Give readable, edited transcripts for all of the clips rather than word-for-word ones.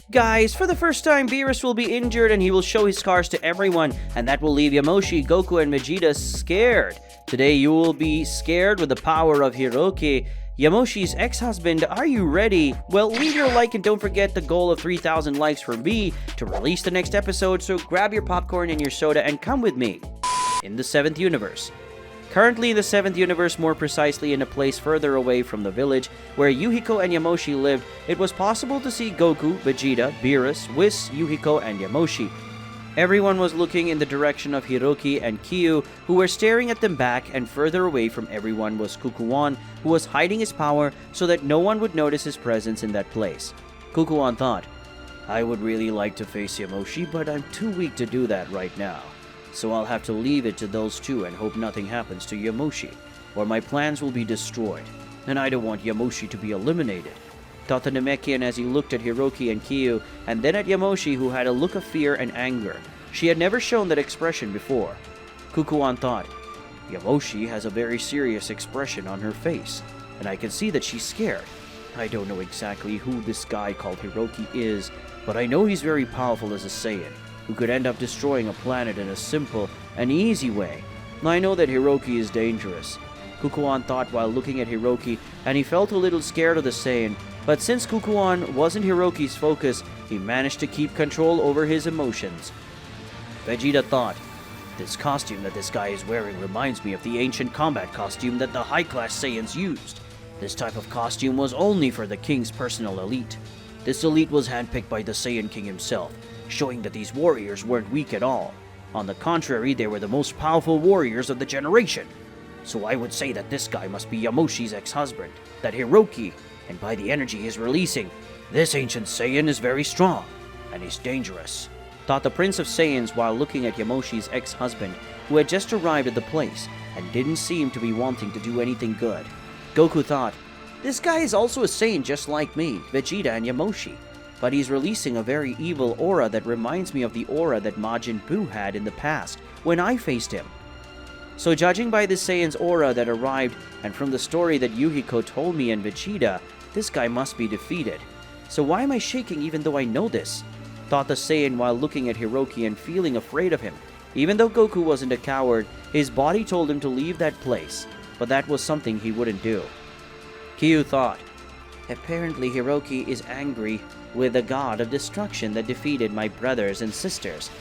Guys, for the first time, Beerus will be injured and he will show his scars to everyone, and that will leave Yamoshi, Goku, and Vegeta scared. Today you will be scared with the power of Hiroki, Yamoshi's ex-husband. Are you ready? Well, leave your like and don't forget the goal of 3,000 likes for me to release the next episode, so grab your popcorn and your soda and come with me. In the 7th universe. Currently in the 7th universe, more precisely in a place further away from the village where Yuhiko and Yamoshi lived, it was possible to see Goku, Vegeta, Beerus, Whis, Yuhiko, and Yamoshi. Everyone was looking in the direction of Hiroki and Kyu, who were staring at them back, and further away from everyone was Kukuon, who was hiding his power so that no one would notice his presence in that place. Kukuon thought, I would really like to face Yamoshi, but I'm too weak to do that right now. So I'll have to leave it to those two and hope nothing happens to Yamoshi, or my plans will be destroyed, and I don't want Yamoshi to be eliminated, thought the Namekian as he looked at Hiroki and Kyu, and then at Yamoshi, who had a look of fear and anger. She had never shown that expression before. Kukuon thought, Yamoshi has a very serious expression on her face, and I can see that she's scared. I don't know exactly who this guy called Hiroki is, but I know he's very powerful as a Saiyan, who could end up destroying a planet in a simple and easy way. I know that Hiroki is dangerous, Kukuon thought while looking at Hiroki, and he felt a little scared of the Saiyan, but since Kukuon wasn't Hiroki's focus, he managed to keep control over his emotions. Vegeta thought, this costume that this guy is wearing reminds me of the ancient combat costume that the high-class Saiyans used. This type of costume was only for the king's personal elite. This elite was handpicked by the Saiyan King himself, showing that these warriors weren't weak at all. On the contrary, they were the most powerful warriors of the generation. So I would say that this guy must be Yamoshi's ex-husband, that Hiroki, and by the energy he's releasing, this ancient Saiyan is very strong, and he's dangerous, thought the Prince of Saiyans while looking at Yamoshi's ex-husband, who had just arrived at the place, and didn't seem to be wanting to do anything good. Goku thought, this guy is also a Saiyan just like me, Vegeta, and Yamoshi, but he's releasing a very evil aura that reminds me of the aura that Majin Buu had in the past, when I faced him. So judging by this Saiyan's aura that arrived, and from the story that Yuhiko told me and Vegeta, this guy must be defeated. So why am I shaking even though I know this? Thought the Saiyan while looking at Hiroki and feeling afraid of him. Even though Goku wasn't a coward, his body told him to leave that place, but that was something he wouldn't do. Kyu thought, apparently Hiroki is angry with the god of destruction that defeated my brothers and sisters.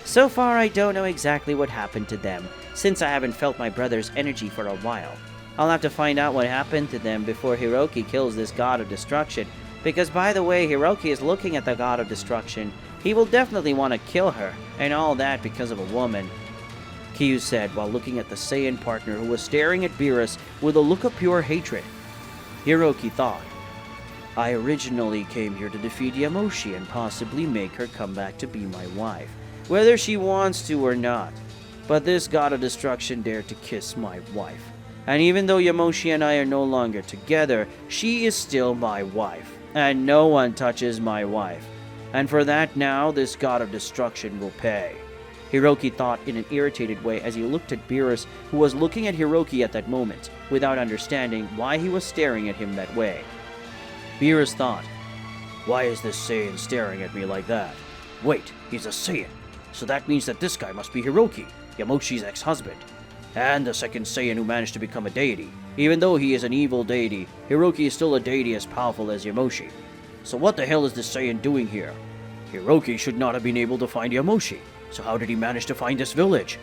So far I don't know exactly what happened to them, since I haven't felt my brother's energy for a while. I'll have to find out what happened to them before Hiroki kills this god of destruction, because by the way Hiroki is looking at the god of destruction, he will definitely want to kill her, and all that because of a woman, Kyu said while looking at the Saiyan partner who was staring at Beerus with a look of pure hatred. Hiroki thought, I originally came here to defeat Yamoshi and possibly make her come back to be my wife, whether she wants to or not. But this god of destruction dared to kiss my wife. And even though Yamoshi and I are no longer together, she is still my wife. And no one touches my wife. And for that now, this god of destruction will pay. Hiroki thought in an irritated way as he looked at Beerus, who was looking at Hiroki at that moment, without understanding why he was staring at him that way. Beerus thought, why is this Saiyan staring at me like that? Wait, he's a Saiyan. So that means that this guy must be Hiroki, Yamoshi's ex-husband, and the second Saiyan who managed to become a deity. Even though he is an evil deity, Hiroki is still a deity as powerful as Yamoshi. So what the hell is this Saiyan doing here? Hiroki should not have been able to find Yamoshi, so how did he manage to find this village?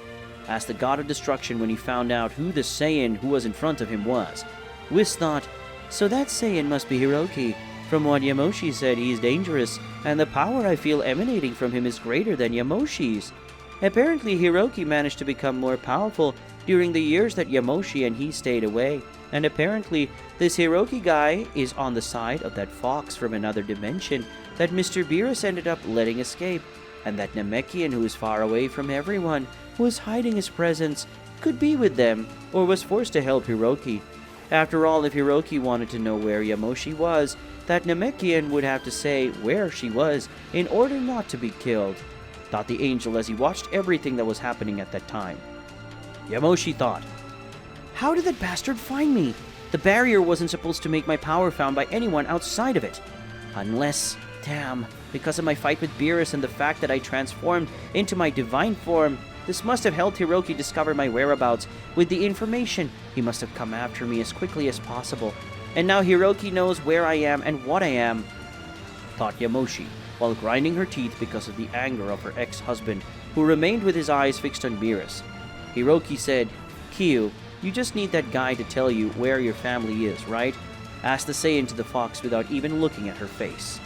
Asked the god of destruction when he found out who the Saiyan who was in front of him was. Whis thought, so that Saiyan must be Hiroki. From what Yamoshi said, he is dangerous, and the power I feel emanating from him is greater than Yamoshi's. Apparently Hiroki managed to become more powerful during the years that Yamoshi and he stayed away, and apparently this Hiroki guy is on the side of that fox from another dimension that Mr. Beerus ended up letting escape, and that Namekian who is far away from everyone, who is hiding his presence, could be with them, or was forced to help Hiroki. After all, if Hiroki wanted to know where Yamoshi was, that Namekian would have to say where she was in order not to be killed, thought the angel as he watched everything that was happening at that time. Yamoshi thought, how did that bastard find me? The barrier wasn't supposed to make my power found by anyone outside of it. Unless Damn, because of my fight with Beerus and the fact that I transformed into my divine form, this must have helped Hiroki discover my whereabouts. With the information, he must have come after me as quickly as possible. And now Hiroki knows where I am and what I am, thought Yamoshi, while grinding her teeth because of the anger of her ex-husband, who remained with his eyes fixed on Beerus. Hiroki said, "Kyu, you just need that guy to tell you where your family is, right?" asked the Saiyan to the fox without even looking at her face.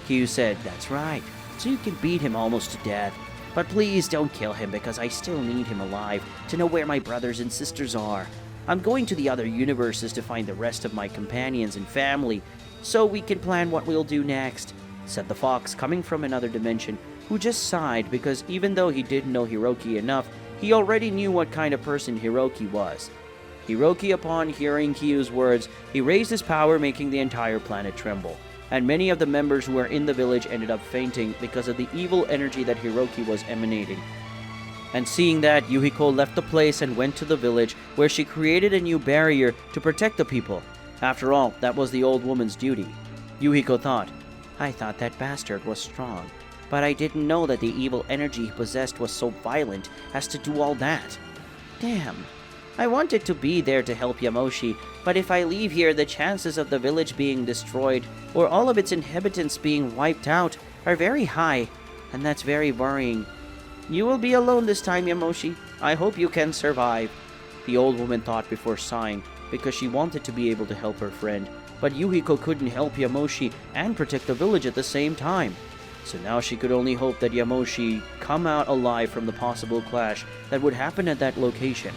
Kyu said, "That's right, so you can beat him almost to death. But please don't kill him because I still need him alive to know where my brothers and sisters are. I'm going to the other universes to find the rest of my companions and family, so we can plan what we'll do next," said the fox coming from another dimension, who just sighed because even though he didn't know Hiroki enough, he already knew what kind of person Hiroki was. Hiroki, upon hearing Kyu's words, he raised his power, making the entire planet tremble, and many of the members who were in the village ended up fainting because of the evil energy that Hiroki was emanating. And seeing that, Yuhiko left the place and went to the village, where she created a new barrier to protect the people. After all, that was the old woman's duty. Yuhiko thought, "I thought that bastard was strong, but I didn't know that the evil energy he possessed was so violent as to do all that. Damn. I wanted to be there to help Yamoshi, but if I leave here, the chances of the village being destroyed or all of its inhabitants being wiped out are very high, and that's very worrying. You will be alone this time, Yamoshi. I hope you can survive," the old woman thought before sighing, because she wanted to be able to help her friend. But Yuhiko couldn't help Yamoshi and protect the village at the same time. So now she could only hope that Yamoshi come out alive from the possible clash that would happen at that location.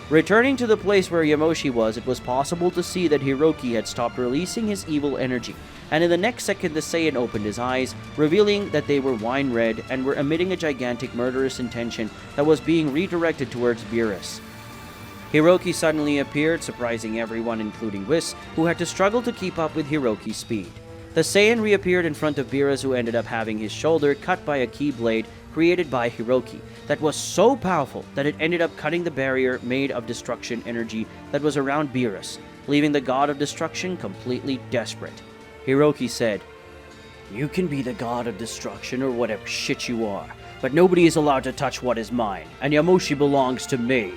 Returning to the place where Yamoshi was, it was possible to see that Hiroki had stopped releasing his evil energy, and in the next second the Saiyan opened his eyes, revealing that they were wine red and were emitting a gigantic murderous intention that was being redirected towards Beerus. Hiroki suddenly appeared, surprising everyone including Whis, who had to struggle to keep up with Hiroki's speed. The Saiyan reappeared in front of Beerus, who ended up having his shoulder cut by a keyblade created by Hiroki that was so powerful that it ended up cutting the barrier made of destruction energy that was around Beerus, leaving the god of destruction completely desperate. Hiroki said, "You can be the god of destruction or whatever shit you are, but nobody is allowed to touch what is mine, and Yamoshi belongs to me,"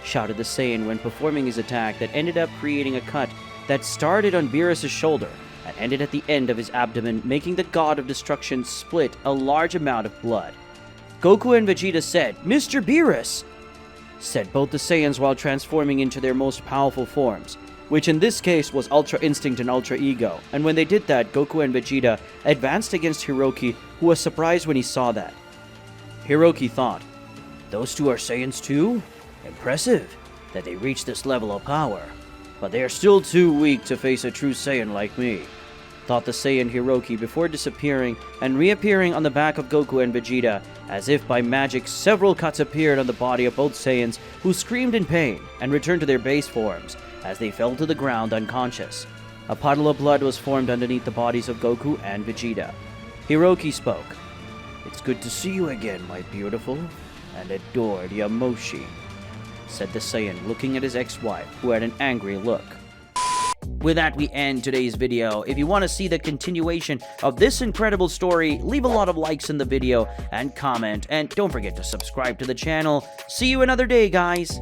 shouted the Saiyan when performing his attack that ended up creating a cut that started on Beerus' shoulder and ended at the end of his abdomen, making the god of destruction split a large amount of blood. Goku and Vegeta said, "Mr. Beerus!" said both the Saiyans while transforming into their most powerful forms, which in this case was Ultra Instinct and Ultra Ego, and when they did that, Goku and Vegeta advanced against Hiroki, who was surprised when he saw that. Hiroki thought, "Those two are Saiyans too? Impressive that they reached this level of power, but they are still too weak to face a true Saiyan like me," thought the Saiyan Hiroki before disappearing and reappearing on the back of Goku and Vegeta. As if by magic, several cuts appeared on the body of both Saiyans, who screamed in pain and returned to their base forms as they fell to the ground unconscious. A puddle of blood was formed underneath the bodies of Goku and Vegeta. Hiroki spoke, "It's good to see you again, my beautiful and adored Yamoshi," said the Saiyan, looking at his ex-wife, who had an angry look. With that, we end today's video. If you want to see the continuation of this incredible story, leave a lot of likes in the video and comment, and don't forget to subscribe to the channel. See you another day, guys!